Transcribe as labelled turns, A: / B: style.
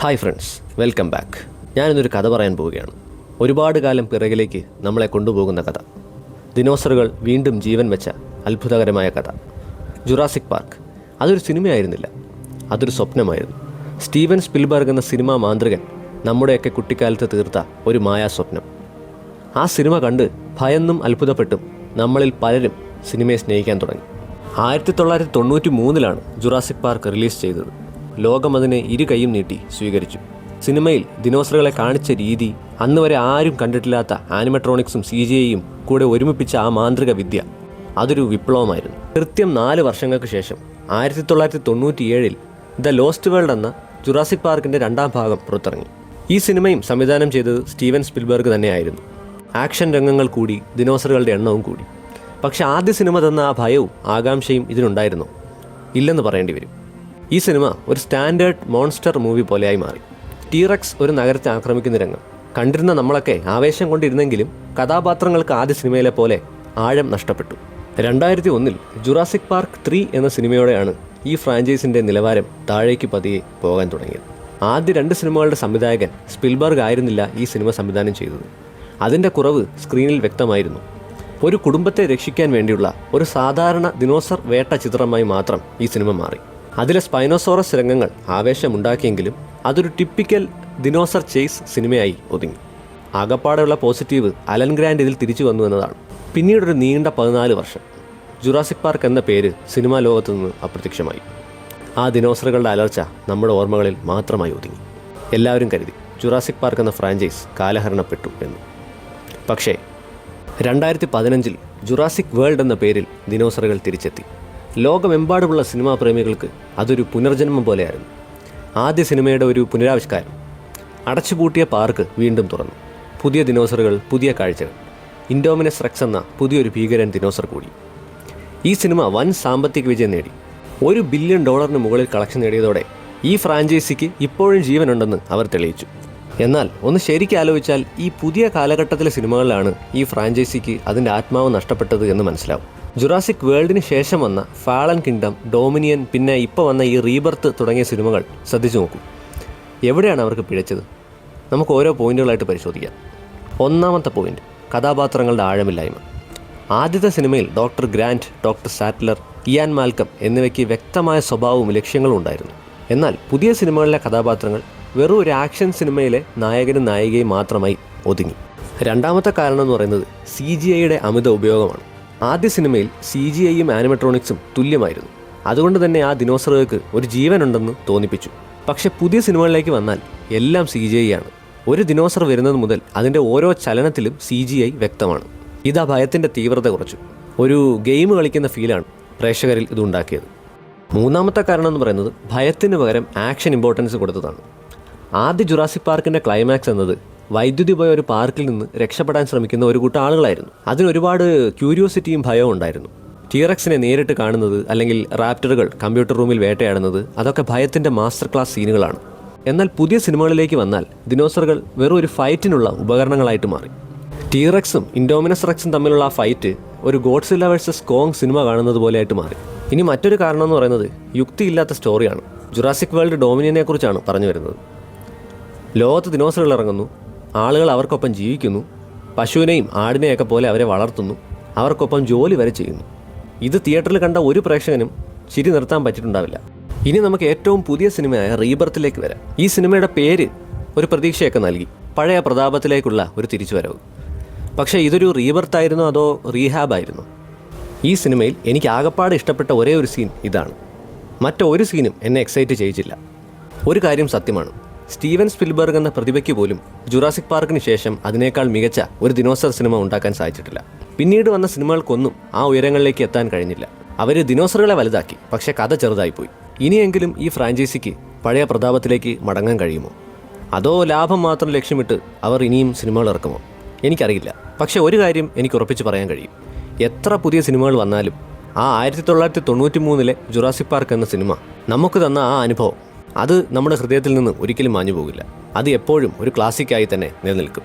A: Hi friends, welcome back. ഞാനിന്നൊരു കഥ പറയാൻ പോവുകയാണ്. ഒരുപാട് കാലം പിറകിലേക്ക് നമ്മളെ കൊണ്ടുപോകുന്ന കഥ. ദിനോസറുകൾ വീണ്ടും ജീവൻ വെച്ച അത്ഭുതകരമായ കഥ. Jurassic park. അതൊരു സിനിമയായിരുന്നില്ല, അതൊരു സ്വപ്നമായിരുന്നു. സ്റ്റീവൻ സ്പിൽബർഗ് എന്ന സിനിമാ മാന്ത്രികൻ നമ്മുടെയൊക്കെ കുട്ടിക്കാലത്ത് തീർത്ത ഒരു മായാസ്വപ്നം. ആ സിനിമ കണ്ട് ഭയന്നും അത്ഭുതപ്പെട്ടും നമ്മളിൽ പലരും സിനിമയെ സ്നേഹിക്കാൻ തുടങ്ങി. 1993 ജുറാസിക് പാർക്ക് റിലീസ് ചെയ്തത്. ലോകം അതിനെ ഇരു കൈയും നീട്ടി സ്വീകരിച്ചു. സിനിമയിൽ ദിനോസറുകളെ കാണിച്ച രീതി, അന്ന് വരെ ആരും കണ്ടിട്ടില്ലാത്ത ആനിമട്രോണിക്സും CGIയും കൂടെ ഒരുമിപ്പിച്ച ആ മാന്ത്രിക വിദ്യ, അതൊരു വിപ്ലവമായിരുന്നു. കൃത്യം 4 വർഷങ്ങൾക്ക് ശേഷം 1997 ദ ലോസ്റ്റ് വേൾഡ് എന്ന ജുറാസിക് പാർക്കിൻ്റെ 2ാം ഭാഗം പുറത്തിറങ്ങി. ഈ സിനിമയും സംവിധാനം ചെയ്തത് സ്റ്റീവൻ സ്പിൽബർഗ് തന്നെയായിരുന്നു. ആക്ഷൻ രംഗങ്ങൾ കൂടി, ദിനോസറുകളുടെ എണ്ണവും കൂടി. പക്ഷേ ആദ്യ സിനിമ തന്ന ആ ഭയവും ആകാംക്ഷയും ഇതിനുണ്ടായിരുന്നോ? ഇല്ലെന്ന് പറയേണ്ടി വരും. ഈ സിനിമ ഒരു സ്റ്റാൻഡേർഡ് മോൺസ്റ്റർ മൂവി പോലെയായി മാറി. ടീറക്സ് ഒരു നഗരത്തെ ആക്രമിക്കുന്ന രംഗം കണ്ടിരുന്ന നമ്മളൊക്കെ ആവേശം കൊണ്ടിരുന്നെങ്കിലും കഥാപാത്രങ്ങൾക്ക് ആദ്യ സിനിമയിലെ പോലെ ആഴം നഷ്ടപ്പെട്ടു. 2001 ജുറാസിക് പാർക്ക് 3 എന്ന സിനിമയോടെയാണ് ഈ ഫ്രാഞ്ചൈസിൻ്റെ നിലവാരം താഴേക്ക് പതിയെ പോകാൻ തുടങ്ങിയത്. ആദ്യ 2 സിനിമകളുടെ സംവിധായകൻ സ്പിൽബർഗ് ആയിരുന്നില്ല ഈ സിനിമ സംവിധാനം ചെയ്തത്. അതിൻ്റെ കുറവ് സ്ക്രീനിൽ വ്യക്തമായിരുന്നു. ഒരു കുടുംബത്തെ രക്ഷിക്കാൻ വേണ്ടിയുള്ള ഒരു സാധാരണ ദിനോസർ വേട്ട ചിത്രമായി മാത്രം ഈ സിനിമ മാറി. അതിലെ സ്പൈനോസോറസ് രംഗങ്ങൾ ആവേശമുണ്ടാക്കിയെങ്കിലും അതൊരു ടിപ്പിക്കൽ ദിനോസർ ചേസ് സിനിമയായി ഒതുങ്ങി. ആകപ്പാടെയുള്ള പോസിറ്റീവ് അലൻ ഗ്രാൻഡ് ഇതിൽ തിരിച്ചു വന്നു എന്നതാണ്. പിന്നീടൊരു നീണ്ട 14 വർഷം ജുറാസിക് പാർക്ക് എന്ന പേര് സിനിമാ ലോകത്തു നിന്ന് അപ്രത്യക്ഷമായി. ആ ദിനോസറുകളുടെ അലർച്ച നമ്മുടെ ഓർമ്മകളിൽ മാത്രമായി ഒതുങ്ങി. എല്ലാവരും കരുതി ജുറാസിക് പാർക്ക് എന്ന ഫ്രാഞ്ചൈസ് കാലഹരണപ്പെട്ടു എന്ന്. പക്ഷേ 2015 ജുറാസിക് വേൾഡ് എന്ന പേരിൽ ദിനോസറുകൾ തിരിച്ചെത്തി. ലോകമെമ്പാടുമുള്ള സിനിമാ പ്രേമികൾക്ക് അതൊരു പുനർജന്മം പോലെയായിരുന്നു. ആദ്യ സിനിമയുടെ ഒരു പുനരാവിഷ്കാരം. അടച്ചുപൂട്ടിയ പാർക്ക് വീണ്ടും തുറന്നു. പുതിയ ദിനോസറുകൾ, പുതിയ കാഴ്ചകൾ. ഇൻഡോമിനസ് റെക്സ് എന്ന പുതിയൊരു ഭീകരൻ ദിനോസർ കൂടി. ഈ സിനിമ വൻ സാമ്പത്തിക വിജയം നേടി. $1 ബില്യൺ മുകളിൽ കളക്ഷൻ നേടിയതോടെ ഈ ഫ്രാഞ്ചൈസിക്ക് ഇപ്പോഴും ജീവനുണ്ടെന്ന് അവർ തെളിയിച്ചു. എന്നാൽ ഒന്ന് ശരിക്കും ആലോചിച്ചാൽ ഈ പുതിയ കാലഘട്ടത്തിലെ സിനിമകളിലാണ് ഈ ഫ്രാഞ്ചൈസിക്ക് അതിൻ്റെ ആത്മാവ് നഷ്ടപ്പെട്ടത് എന്ന് മനസ്സിലാവും. ജുറാസിക് വേൾഡിന് ശേഷം വന്ന ഫാളൻ കിങ്ഡം, ഡൊമിനിയൻ, പിന്നെ ഇപ്പോൾ വന്ന ഈ റീബർത്ത് തുടങ്ങിയ സിനിമകൾ ശ്രദ്ധിച്ചു നോക്കൂ. എവിടെയാണ് അവർക്ക് പിഴച്ചത്? നമുക്ക് ഓരോ പോയിന്റുകളായിട്ട് പരിശോധിക്കാം. ഒന്നാമത്തെ പോയിന്റ്, കഥാപാത്രങ്ങളുടെ ആഴമില്ലായ്മ. ആദ്യത്തെ സിനിമയിൽ doctor Grant, doctor Sattler, Ian Malcolm എന്നിവയ്ക്ക് വ്യക്തമായ സ്വഭാവവും ലക്ഷ്യങ്ങളും ഉണ്ടായിരുന്നു. എന്നാൽ പുതിയ സിനിമകളിലെ കഥാപാത്രങ്ങൾ വെറും ഒരു ആക്ഷൻ സിനിമയിലെ നായകനും നായികയും മാത്രമായി ഒതുങ്ങി. രണ്ടാമത്തെ കാരണം എന്ന് പറയുന്നത് CGIയുടെ അമിത ഉപയോഗമാണ്. ആദ്യ സിനിമയിൽ CGIയും ആനിമട്രോണിക്സും തുല്യമായിരുന്നു. അതുകൊണ്ട് തന്നെ ആ ദിനോസറുകൾക്ക് ഒരു ജീവനുണ്ടെന്ന് തോന്നിപ്പിച്ചു. പക്ഷെ പുതിയ സിനിമകളിലേക്ക് വന്നാൽ എല്ലാം CGI ആണ്. ഒരു ദിനോസർ വരുന്നത് മുതൽ അതിൻ്റെ ഓരോ ചലനത്തിലും CGI വ്യക്തമാണ്. ഇതാ ഭയത്തിൻ്റെ തീവ്രത കുറച്ചു. ഒരു ഗെയിം കളിക്കുന്ന ഫീലാണ് പ്രേക്ഷകരിൽ ഇതുണ്ടാക്കിയത്. മൂന്നാമത്തെ കാരണം എന്ന് പറയുന്നത് ഭയത്തിന് പകരം ആക്ഷൻ ഇമ്പോർട്ടൻസ് കൊടുത്തതാണ്. ആദ്യ ജുറാസിക് പാർക്കിൻ്റെ ക്ലൈമാക്സ് എന്നത് വൈദ്യുതി പോയ ഒരു പാർക്കിൽ നിന്ന് രക്ഷപ്പെടാൻ ശ്രമിക്കുന്ന ഒരു കൂട്ടം ആളുകളായിരുന്നു. അതിനൊരുപാട് ക്യൂരിയോസിറ്റിയും ഭയവും ഉണ്ടായിരുന്നു. ടീറക്സിനെ നേരിട്ട് കാണുന്നത്, അല്ലെങ്കിൽ റാപ്റ്ററുകൾ കമ്പ്യൂട്ടർ റൂമിൽ വേട്ടയാടുന്നത്, അതൊക്കെ ഭയത്തിൻ്റെ മാസ്റ്റർ ക്ലാസ് സീനുകളാണ്. എന്നാൽ പുതിയ സിനിമകളിലേക്ക് വന്നാൽ ദിനോസറുകൾ വെറും ഒരു ഫൈറ്റിനുള്ള ഉപകരണങ്ങളായിട്ട് മാറി. ടീറക്സും ഇൻഡോമിനസ് റെക്സും തമ്മിലുള്ള ആ ഫൈറ്റ് ഒരു ഗോഡ്സില്ല വേഴ്സസ് കോങ് സിനിമ കാണുന്നത് പോലെയായിട്ട് മാറി. ഇനി മറ്റൊരു കാരണം എന്ന് പറയുന്നത് യുക്തിയില്ലാത്ത സ്റ്റോറിയാണ്. ജുറാസിക് വേൾഡ് ഡൊമിനിയനെ കുറിച്ചാണ് പറഞ്ഞു വരുന്നത്. ലോകത്ത് ദിനോസറുകൾ ഇറങ്ങുന്നു, ആളുകൾ അവർക്കൊപ്പം ജീവിക്കുന്നു, പശുവിനെയും ആടിനെയൊക്കെ പോലെ അവരെ വളർത്തുന്നു, അവർക്കൊപ്പം ജോലി വരെ ചെയ്യുന്നു. ഇത് തിയേറ്ററിൽ കണ്ട ഒരു പ്രേക്ഷകനും ചിരി നിർത്താൻ പറ്റിയിട്ടുണ്ടാവില്ല. ഇനി നമുക്ക് ഏറ്റവും പുതിയ സിനിമയായ റീബർത്തിലേക്ക് വരാം. ഈ സിനിമയുടെ പേര് ഒരു പ്രതീക്ഷയൊക്കെ നൽകി, പഴയ പ്രതാപത്തിലേക്കുള്ള ഒരു തിരിച്ചുവരവ്. പക്ഷേ ഇതൊരു റീബർത്തായിരുന്നോ അതോ റീഹാബായിരുന്നോ? ഈ സിനിമയിൽ എനിക്ക് ആകപ്പാടെ ഇഷ്ടപ്പെട്ട ഒരേ ഒരു സീൻ ഇതാണ്. മറ്റൊരു സീനും എന്നെ എക്സൈറ്റ് ചെയ്യിച്ചില്ല. ഒരു കാര്യം സത്യമാണ്, സ്റ്റീവൻ സ്പിൽബർഗ് എന്ന പ്രതിഭയ്ക്ക് പോലും ജുറാസിക് പാർക്കിന് ശേഷം അതിനേക്കാൾ മികച്ച ഒരു ദിനോസർ സിനിമ ഉണ്ടാക്കാൻ സാധിച്ചിട്ടില്ല. പിന്നീട് വന്ന സിനിമകൾക്കൊന്നും ആ ഉയരങ്ങളിലേക്ക് എത്താൻ കഴിഞ്ഞില്ല. അവർ ദിനോസറുകളെ വലുതാക്കി, പക്ഷേ കഥ ചെറുതായിപ്പോയി. ഇനിയെങ്കിലും ഈ ഫ്രാഞ്ചൈസിക്ക് പഴയ പ്രതാപത്തിലേക്ക് മടങ്ങാൻ കഴിയുമോ? അതോ ലാഭം മാത്രം ലക്ഷ്യമിട്ട് അവർ ഇനിയും സിനിമകൾ ഇറക്കുമോ? എനിക്കറിയില്ല. പക്ഷേ ഒരു കാര്യം എനിക്ക് ഉറപ്പിച്ച് പറയാൻ കഴിയും, എത്ര പുതിയ സിനിമകൾ വന്നാലും ആ 1993 ജുറാസിക് പാർക്ക് എന്ന സിനിമ നമുക്ക് തന്ന ആ അനുഭവം, അത് നമ്മുടെ ഹൃദയത്തിൽ നിന്ന് ഒരിക്കലും മാഞ്ഞു പോകില്ല. അത് എപ്പോഴും ഒരു ക്ലാസിക്കായി തന്നെ നിലനിൽക്കും.